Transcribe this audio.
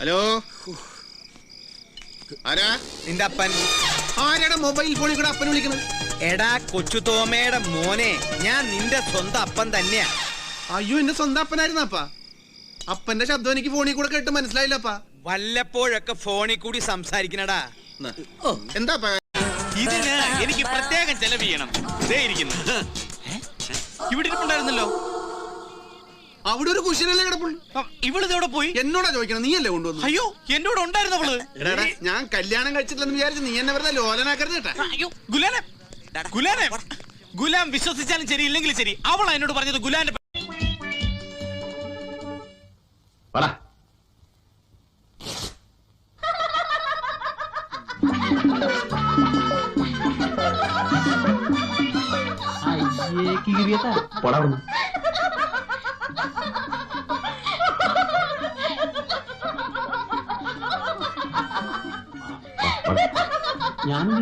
Hello, ആരാ? നിന്റെ അപ്പൻ. ആരാടാ മൊബൈൽ ഫോണിൽ കൂടെ അപ്പൻ വിളിക്കുന്നത്? എടാ കൊച്ചു തോമയുടെ മോനെ, ഞാൻ നിന്റെ സ്വന്തം അപ്പൻ തന്നെയാ. അയ്യോ, എന്റെ സ്വന്തം അപ്പനായിരുന്നപ്പാ. അപ്പന്റെ ശബ്ദം എനിക്ക് ഫോണിൽ കൂടെ കേട്ട് മനസ്സിലായില്ലപ്പാ. വല്ലപ്പോഴൊക്കെ ഫോണിൽ കൂടി സംസാരിക്കണടാ. എന്താ ഇതിന് എനിക്ക് പ്രത്യേകം ചെലവ് ചെയ്യണം. ഇവിടെ ഇരിപ്പുണ്ടായിരുന്നല്ലോ. അവിടെ ഒരു കുശലല്ലേ കിടപ്പുള്ളൂ. ഇവളിത് എവിടെ പോയി? എന്നോടാ ചോദിക്കണം, നീയല്ലേ കൊണ്ടുവന്നു? അയ്യോ, എന്റെ കൂടെ ഉണ്ടായിരുന്നവള്. ഞാൻ കല്യാണം കഴിച്ചിട്ടില്ലെന്ന് വിചാരിച്ചു നീ എന്നെ വെറുതെ ലോലനാക്കരുത് കേട്ടാ. അയ്യോ, ഗുലാം വിശ്വസിച്ചാലും ശരി ഇല്ലെങ്കിലും ശരി, അവളാ എന്നോട് പറഞ്ഞത് ഗുലാന്റെ. ഞാനും